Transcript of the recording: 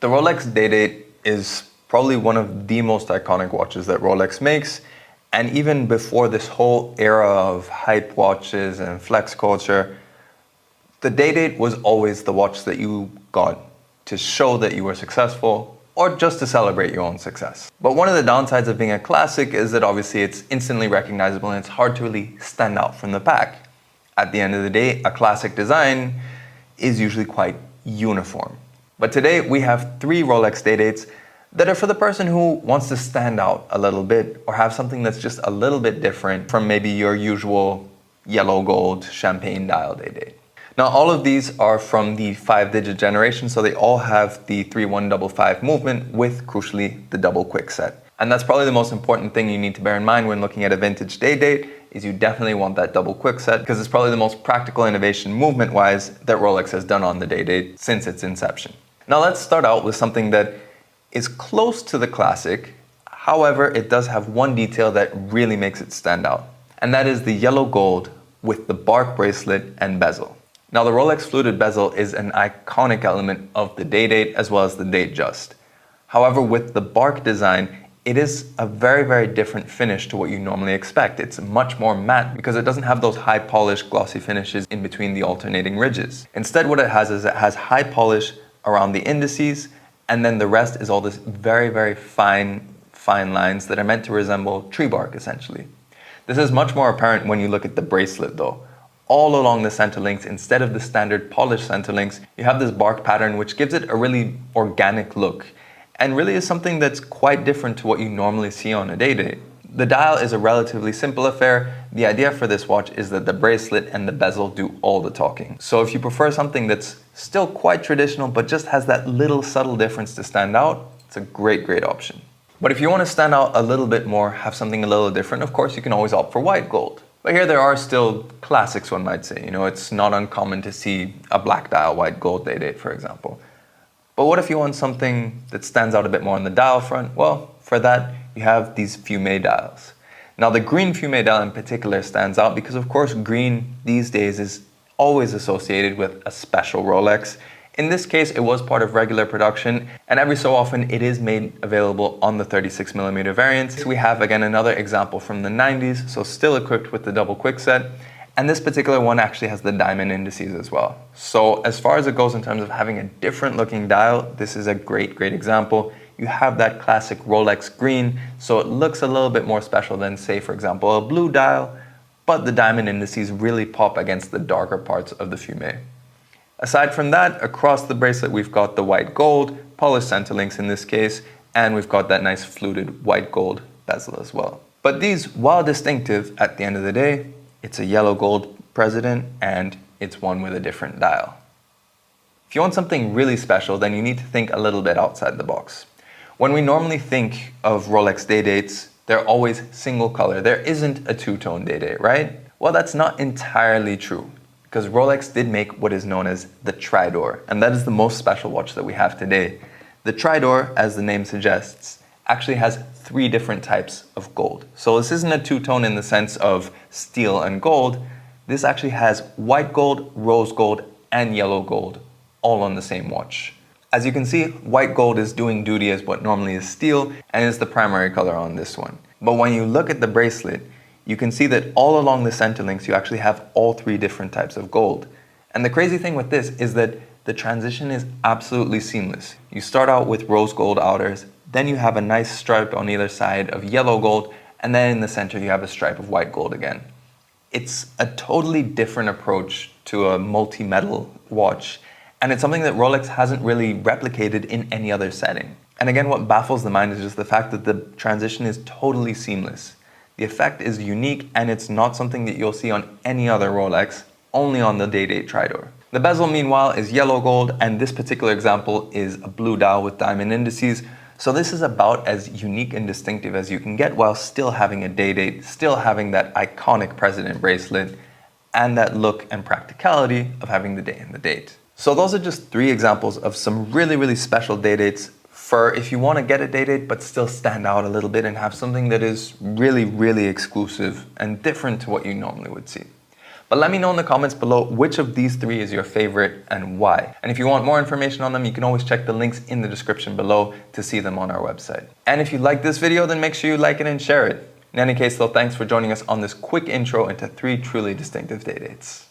The Rolex Day-Date is probably one of the most iconic watches that Rolex makes. And even before this whole era of hype watches and flex culture, the Day-Date was always the watch that you got to show that you were successful or just to celebrate your own success. But one of the downsides of being a classic is that obviously it's instantly recognizable and it's hard to really stand out from the pack. At the end of the day, a classic design is usually quite uniform. But today we have 3 Rolex Day-Dates that are for the person who wants to stand out a little bit or have something that's just a little bit different from maybe your usual yellow gold champagne dial Day-Date. Now all of these are from the 5-digit generation, so they all have the 3155 movement with, crucially, the double quick set. And that's probably the most important thing you need to bear in mind when looking at a vintage Day-Date, is you definitely want that double quick set because it's probably the most practical innovation movement-wise that Rolex has done on the Day-Date since its inception. Now let's start out with something that is close to the classic, however it does have one detail that really makes it stand out, and that is the yellow gold with the bark bracelet and bezel. Now the Rolex fluted bezel is an iconic element of the Day-Date as well as the Datejust. However, with the bark design, it is a very different finish to what you normally expect. It's much more matte because it doesn't have those high polished glossy finishes in between the alternating ridges. Instead what it has is it has high polish around the indices, and then the rest is all this very fine lines that are meant to resemble tree bark essentially. This is much more apparent when you look at the bracelet though. All along the center links, instead of the standard polished center links, you have this bark pattern which gives it a really organic look and really is something that's quite different to what you normally see on a Day-Date. The dial is a relatively simple affair. The idea for this watch is that the bracelet and the bezel do all the talking. So if you prefer something that's still quite traditional but just has that little subtle difference to stand out, it's a great option. But if you want to stand out a little bit more, have something a little different, of course you can always opt for white gold. But here there are still classics, one might say. You know, it's not uncommon to see a black dial white gold Day-Date, for example. But what if you want something that stands out a bit more on the dial front? Well, for that, you have these Fume dials. Now the green Fume dial in particular stands out because of course green these days is always associated with a special Rolex. In this case, it was part of regular production, and every so often it is made available on the 36mm variant. We have again another example from the 90s, so still equipped with the double quick set. And this particular one actually has the diamond indices as well. So as far as it goes in terms of having a different looking dial, this is a great example. You have that classic Rolex green, so it looks a little bit more special than, say, for example, a blue dial, but the diamond indices really pop against the darker parts of the Fume. Aside from that, across the bracelet, we've got the white gold, polished center links in this case, and we've got that nice fluted white gold bezel as well. But these, while distinctive, at the end of the day, it's a yellow gold president and it's one with a different dial. If you want something really special, then you need to think a little bit outside the box. When we normally think of Rolex Day-Dates, they're always single color. There isn't a two-tone Day-Date, right? Well, that's not entirely true because Rolex did make what is known as the Tridor, and that is the most special watch that we have today. The Tridor, as the name suggests, actually has 3 different types of gold. So this isn't a two-tone in the sense of steel and gold. This actually has white gold, rose gold, and yellow gold all on the same watch. As you can see, white gold is doing duty as what normally is steel and is the primary color on this one. But when you look at the bracelet, you can see that all along the center links you actually have all 3 different types of gold. And the crazy thing with this is that the transition is absolutely seamless. You start out with rose gold outers, then you have a nice stripe on either side of yellow gold, and then in the center you have a stripe of white gold again. It's a totally different approach to a multi-metal watch, and it's something that Rolex hasn't really replicated in any other setting. And again, what baffles the mind is just the fact that the transition is totally seamless. The effect is unique, and it's not something that you'll see on any other Rolex, only on the Day-Date Tridor. The bezel, meanwhile, is yellow gold, and this particular example is a blue dial with diamond indices. So this is about as unique and distinctive as you can get while still having a Day-Date, still having that iconic president bracelet, and that look and practicality of having the day and the date. So those are just 3 examples of some really special Day-Dates for if you want to get a Day-Date but still stand out a little bit and have something that is really exclusive and different to what you normally would see. But let me know in the comments below which of these three is your favorite and why. And if you want more information on them, you can always check the links in the description below to see them on our website. And if you like this video, then make sure you like it and share it. In any case though, thanks for joining us on this quick intro into 3 truly distinctive day dates.